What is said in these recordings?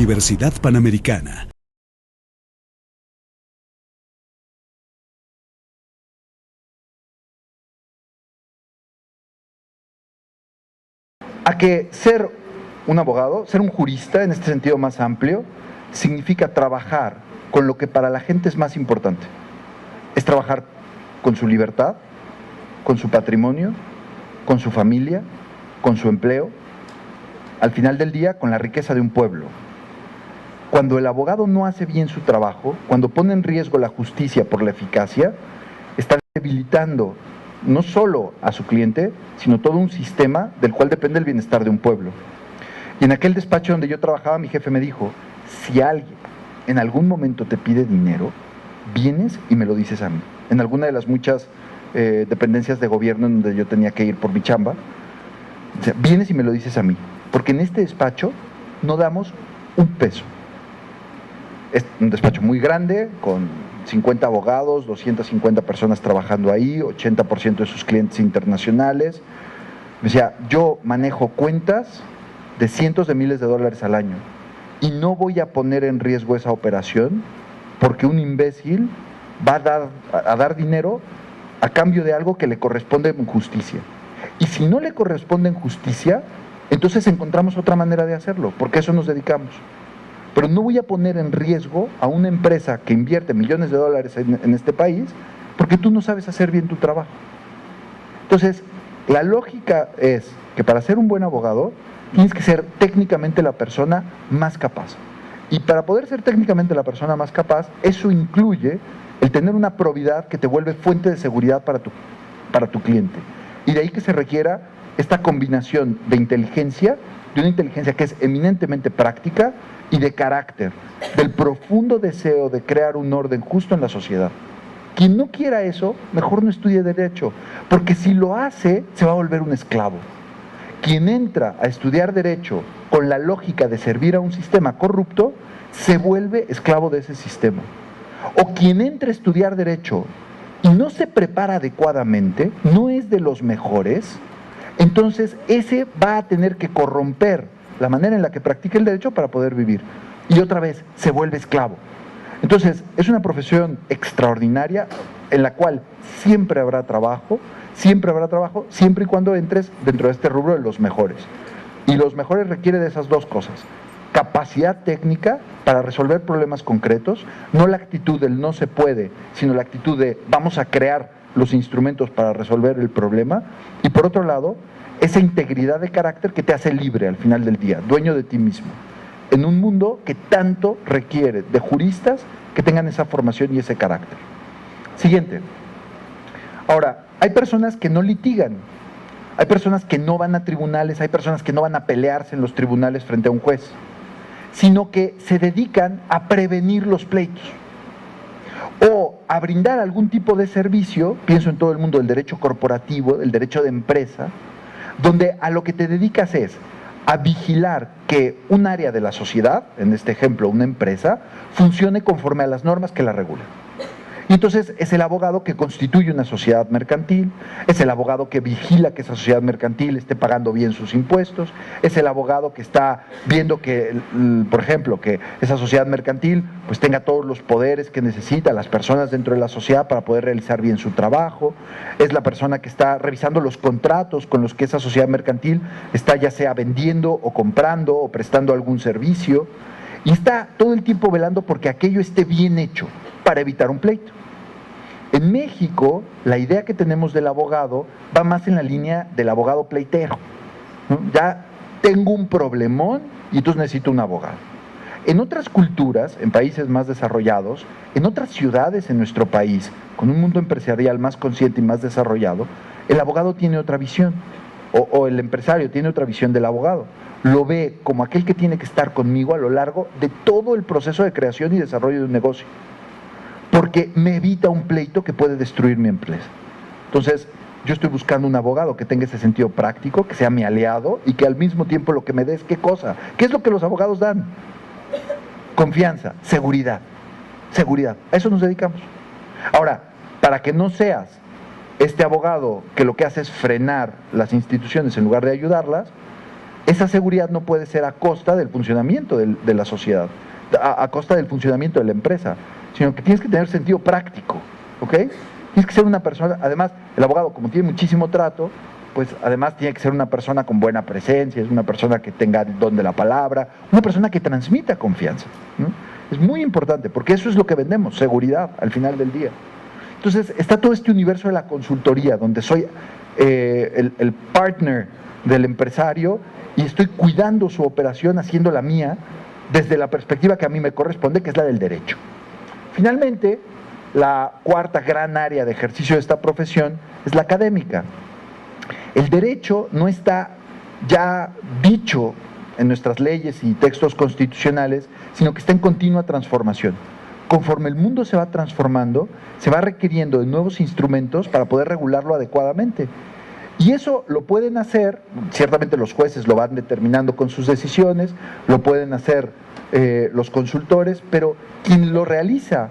Universidad Panamericana. A que ser un abogado, ser un jurista en este sentido más amplio, significa trabajar con lo que para la gente es más importante. Es trabajar con su libertad, con su patrimonio, con su familia, con su empleo, al final del día con la riqueza de un pueblo. Cuando el abogado no hace bien su trabajo, cuando pone en riesgo la justicia por la eficacia, está debilitando no solo a su cliente, sino todo un sistema del cual depende el bienestar de un pueblo. Y en aquel despacho donde yo trabajaba, mi jefe me dijo, si alguien en algún momento te pide dinero, vienes y me lo dices a mí. En alguna de las muchas dependencias de gobierno en donde yo tenía que ir por mi chamba, o sea, vienes y me lo dices a mí, porque en este despacho no damos un peso. Es un despacho muy grande, con 50 abogados, 250 personas trabajando ahí, 80% de sus clientes internacionales. Me decía, yo manejo cuentas de cientos de miles de dólares al año y no voy a poner en riesgo esa operación porque un imbécil va a dar dinero a cambio de algo que le corresponde en justicia. Y si no le corresponde en justicia, entonces encontramos otra manera de hacerlo, porque a eso nos dedicamos. Pero no voy a poner en riesgo a una empresa que invierte millones de dólares en este país porque tú no sabes hacer bien tu trabajo. Entonces, la lógica es que para ser un buen abogado tienes que ser técnicamente la persona más capaz. Y para poder ser técnicamente la persona más capaz, eso incluye el tener una probidad que te vuelve fuente de seguridad para tu cliente. Y de ahí que se requiera esta combinación de inteligencia, de una inteligencia que es eminentemente práctica y de carácter, del profundo deseo de crear un orden justo en la sociedad. Quien no quiera eso, mejor no estudie Derecho, porque si lo hace, se va a volver un esclavo. Quien entra a estudiar Derecho con la lógica de servir a un sistema corrupto, se vuelve esclavo de ese sistema. O quien entra a estudiar Derecho y no se prepara adecuadamente, no es de los mejores, entonces ese va a tener que corromper la manera en la que practica el derecho para poder vivir. Y otra vez, se vuelve esclavo. Entonces, es una profesión extraordinaria en la cual siempre habrá trabajo, siempre y cuando entres dentro de este rubro de los mejores. Y los mejores requiere de esas dos cosas. Capacidad técnica para resolver problemas concretos, no la actitud del no se puede, sino la actitud de vamos a crear los instrumentos para resolver el problema. Y por otro lado, esa integridad de carácter que te hace libre al final del día, dueño de ti mismo, en un mundo que tanto requiere de juristas que tengan esa formación y ese carácter. Siguiente. Ahora, hay personas que no litigan, hay personas que no van a tribunales, hay personas que no van a pelearse en los tribunales frente a un juez, sino que se dedican a prevenir los pleitos o a brindar algún tipo de servicio, pienso en todo el mundo del derecho corporativo, del derecho de empresa, donde a lo que te dedicas es a vigilar que un área de la sociedad, en este ejemplo una empresa, funcione conforme a las normas que la regulan. Y entonces es el abogado que constituye una sociedad mercantil, es el abogado que vigila que esa sociedad mercantil esté pagando bien sus impuestos, es el abogado que está viendo que, por ejemplo, que esa sociedad mercantil pues tenga todos los poderes que necesita las personas dentro de la sociedad para poder realizar bien su trabajo, es la persona que está revisando los contratos con los que esa sociedad mercantil está ya sea vendiendo o comprando o prestando algún servicio, y está todo el tiempo velando porque aquello esté bien hecho para evitar un pleito. En México, la idea que tenemos del abogado va más en la línea del abogado pleitero, ¿no? Ya tengo un problemón y entonces necesito un abogado. En otras culturas, en países más desarrollados, en otras ciudades en nuestro país, con un mundo empresarial más consciente y más desarrollado, el abogado tiene otra visión, o el empresario tiene otra visión del abogado. Lo ve como aquel que tiene que estar conmigo a lo largo de todo el proceso de creación y desarrollo de un negocio, porque me evita un pleito que puede destruir mi empresa. Entonces, yo estoy buscando un abogado que tenga ese sentido práctico, que sea mi aliado y que al mismo tiempo lo que me dé es ¿qué cosa? ¿Qué es lo que los abogados dan? Confianza, seguridad. Seguridad, a eso nos dedicamos. Ahora, para que no seas este abogado que lo que hace es frenar las instituciones en lugar de ayudarlas, esa seguridad no puede ser a costa del funcionamiento de la sociedad, a costa del funcionamiento de la empresa, sino que tienes que tener sentido práctico, ¿ok? Tienes que ser una persona, además, el abogado, como tiene muchísimo trato, pues además tiene que ser una persona con buena presencia, es una persona que tenga el don de la palabra, una persona que transmita confianza, ¿no? Es muy importante, porque eso es lo que vendemos, seguridad, al final del día. Entonces, está todo este universo de la consultoría, donde soy el partner del empresario y estoy cuidando su operación, haciendo la mía, desde la perspectiva que a mí me corresponde, que es la del derecho. Finalmente, la cuarta gran área de ejercicio de esta profesión es la académica. El derecho no está ya dicho en nuestras leyes y textos constitucionales, sino que está en continua transformación. Conforme el mundo se va transformando, se va requiriendo de nuevos instrumentos para poder regularlo adecuadamente. Y eso lo pueden hacer, ciertamente los jueces lo van determinando con sus decisiones, lo pueden hacer los consultores, pero quien lo realiza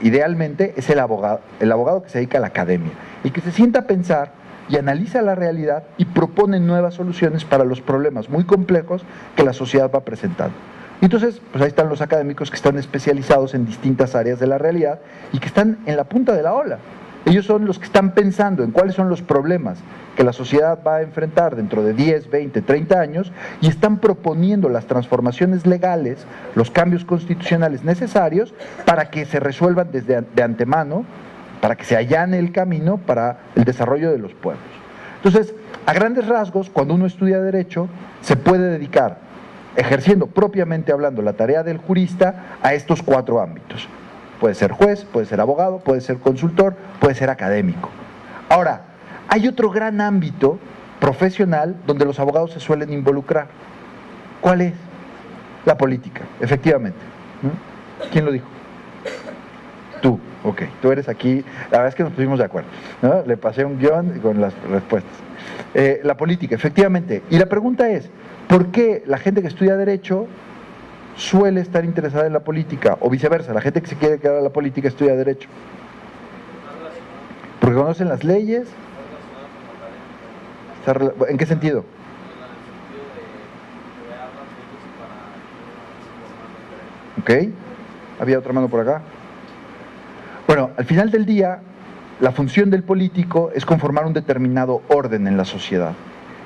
idealmente es el abogado que se dedica a la academia, y que se sienta a pensar y analiza la realidad y propone nuevas soluciones para los problemas muy complejos que la sociedad va presentando. Entonces, pues ahí están los académicos que están especializados en distintas áreas de la realidad y que están en la punta de la ola. Ellos son los que están pensando en cuáles son los problemas que la sociedad va a enfrentar dentro de 10, 20, 30 años y están proponiendo las transformaciones legales, los cambios constitucionales necesarios para que se resuelvan de antemano, para que se allane el camino para el desarrollo de los pueblos. Entonces, a grandes rasgos, cuando uno estudia Derecho, se puede dedicar, ejerciendo propiamente hablando la tarea del jurista, a estos 4 ámbitos. Puede ser juez, puede ser abogado, puede ser consultor, puede ser académico. Ahora, hay otro gran ámbito profesional donde los abogados se suelen involucrar. ¿Cuál es? La política, efectivamente. ¿Quién lo dijo? Tú, ok, tú eres aquí, la verdad es que nos pusimos de acuerdo, ¿no? Le pasé un guión con las respuestas. La política, efectivamente. Y la pregunta es, ¿por qué la gente que estudia Derecho suele estar interesada en la política? O viceversa, la gente que se quiere quedar a la política estudia Derecho. Porque conocen las leyes. ¿En qué sentido? Ok, había otra mano por acá. Bueno, al final del día, la función del político es conformar un determinado orden en la sociedad.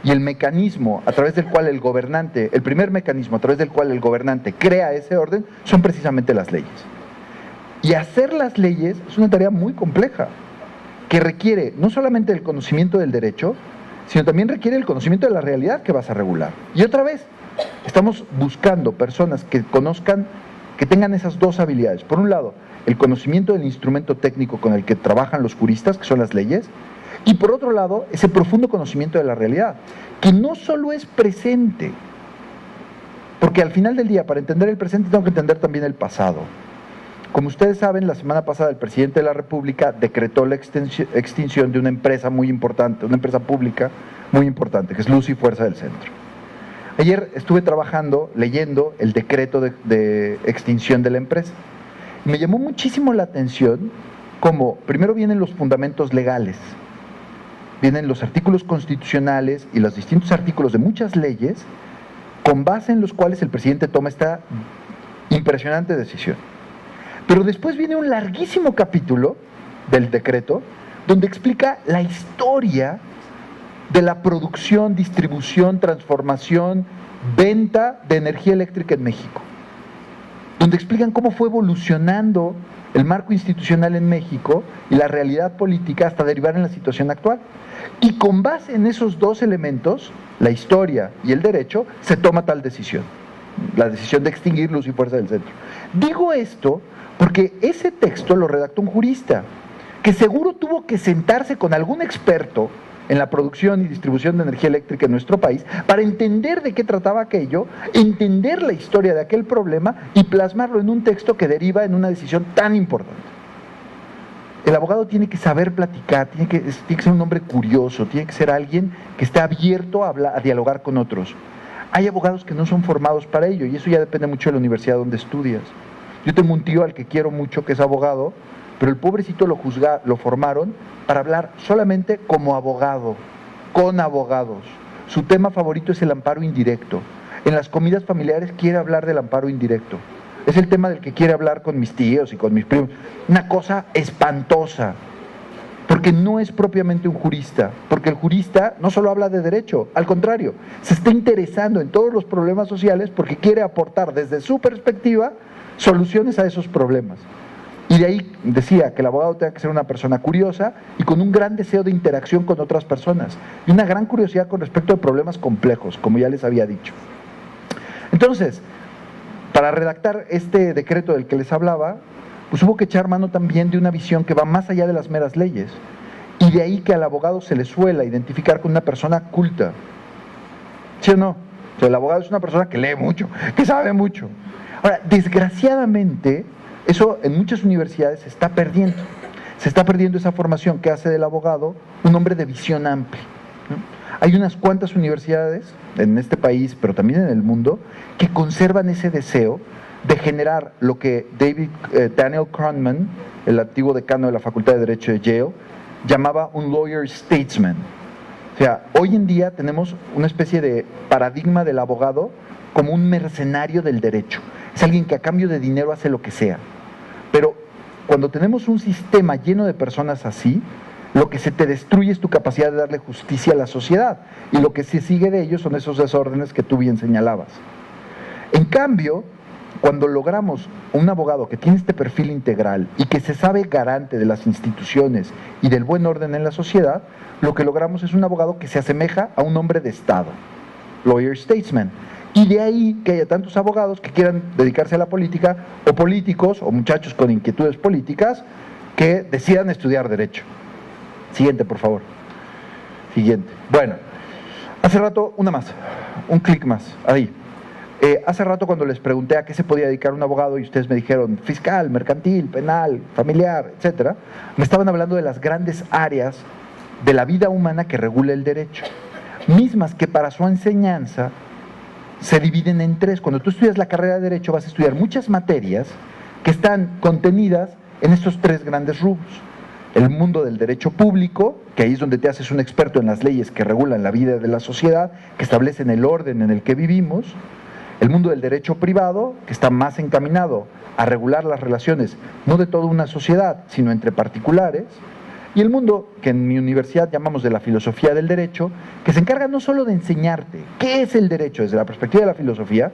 Y el mecanismo a través del cual el gobernante, el primer mecanismo a través del cual el gobernante crea ese orden, son precisamente las leyes. Y hacer las leyes es una tarea muy compleja, que requiere no solamente el conocimiento del derecho, sino también requiere el conocimiento de la realidad que vas a regular. Y otra vez, estamos buscando personas que conozcan, que tengan esas dos habilidades. Por un lado, el conocimiento del instrumento técnico con el que trabajan los juristas, que son las leyes, y por otro lado, ese profundo conocimiento de la realidad, que no solo es presente, porque al final del día, para entender el presente, tengo que entender también el pasado. Como ustedes saben, la semana pasada el presidente de la República decretó la extinción de una empresa muy importante, una empresa pública muy importante, que es Luz y Fuerza del Centro. Ayer estuve trabajando, leyendo el decreto de extinción de la empresa. Me llamó muchísimo la atención cómo primero vienen los fundamentos legales, vienen los artículos constitucionales y los distintos artículos de muchas leyes con base en los cuales el presidente toma esta impresionante decisión. Pero después viene un larguísimo capítulo del decreto donde explica la historia de la producción, distribución, transformación, venta de energía eléctrica en México, donde explican cómo fue evolucionando el marco institucional en México y la realidad política hasta derivar en la situación actual. Y con base en esos dos elementos, la historia y el derecho, se toma tal decisión, la decisión de extinguir Luz y Fuerza del Centro. Digo esto porque ese texto lo redactó un jurista, que seguro tuvo que sentarse con algún experto en la producción y distribución de energía eléctrica en nuestro país para entender de qué trataba aquello, entender la historia de aquel problema y plasmarlo en un texto que deriva en una decisión tan importante. El abogado tiene que saber platicar, tiene que ser un hombre curioso, tiene que ser alguien que esté abierto a dialogar con otros. Hay abogados que no son formados para ello y eso ya depende mucho de la universidad donde estudias. Yo tengo un tío al que quiero mucho que es abogado, pero el pobrecito lo formaron para hablar solamente como abogado, con abogados, su tema favorito es el amparo indirecto. En las comidas familiares quiere hablar del amparo indirecto. Es el tema del que quiere hablar con mis tíos y con mis primos. Una cosa espantosa, porque no es propiamente un jurista, porque el jurista no solo habla de derecho, al contrario, se está interesando en todos los problemas sociales porque quiere aportar desde su perspectiva soluciones a esos problemas. Y de ahí decía que el abogado tenga que ser una persona curiosa y con un gran deseo de interacción con otras personas y una gran curiosidad con respecto a problemas complejos, como ya les había dicho. Entonces, para redactar este decreto del que les hablaba, pues hubo que echar mano también de una visión que va más allá de las meras leyes. Y de ahí que al abogado se le suela identificar con una persona culta. ¿Sí o no? O sea, el abogado es una persona que lee mucho, que sabe mucho. Ahora, desgraciadamente, eso en muchas universidades se está perdiendo. Se está perdiendo esa formación que hace del abogado un hombre de visión amplia, ¿no? Hay unas cuantas universidades en este país, pero también en el mundo, que conservan ese deseo de generar lo que Daniel Kahneman, el antiguo decano de la Facultad de Derecho de Yale, llamaba un lawyer statesman. O sea, hoy en día tenemos una especie de paradigma del abogado como un mercenario del derecho. Es alguien que a cambio de dinero hace lo que sea. Pero cuando tenemos un sistema lleno de personas así, lo que se te destruye es tu capacidad de darle justicia a la sociedad. Y lo que se sigue de ello son esos desórdenes que tú bien señalabas. En cambio, cuando logramos un abogado que tiene este perfil integral y que se sabe garante de las instituciones y del buen orden en la sociedad, lo que logramos es un abogado que se asemeja a un hombre de Estado, lawyer statesman. Y de ahí que haya tantos abogados que quieran dedicarse a la política, o políticos, o muchachos con inquietudes políticas, que decidan estudiar derecho. Siguiente, por favor. Siguiente. Bueno, hace rato, una más, un clic más, ahí. Hace rato cuando les pregunté a qué se podía dedicar un abogado y ustedes me dijeron fiscal, mercantil, penal, familiar, etcétera, me estaban hablando de las grandes áreas de la vida humana que regula el derecho, mismas que para su enseñanza se dividen en tres. Cuando tú estudias la carrera de derecho vas a estudiar muchas materias que están contenidas en estos tres grandes rubros. El mundo del derecho público, que ahí es donde te haces un experto en las leyes que regulan la vida de la sociedad, que establecen el orden en el que vivimos. El mundo del derecho privado, que está más encaminado a regular las relaciones, no de toda una sociedad, sino entre particulares. Y el mundo que en mi universidad llamamos de la filosofía del derecho, que se encarga no solo de enseñarte qué es el derecho desde la perspectiva de la filosofía,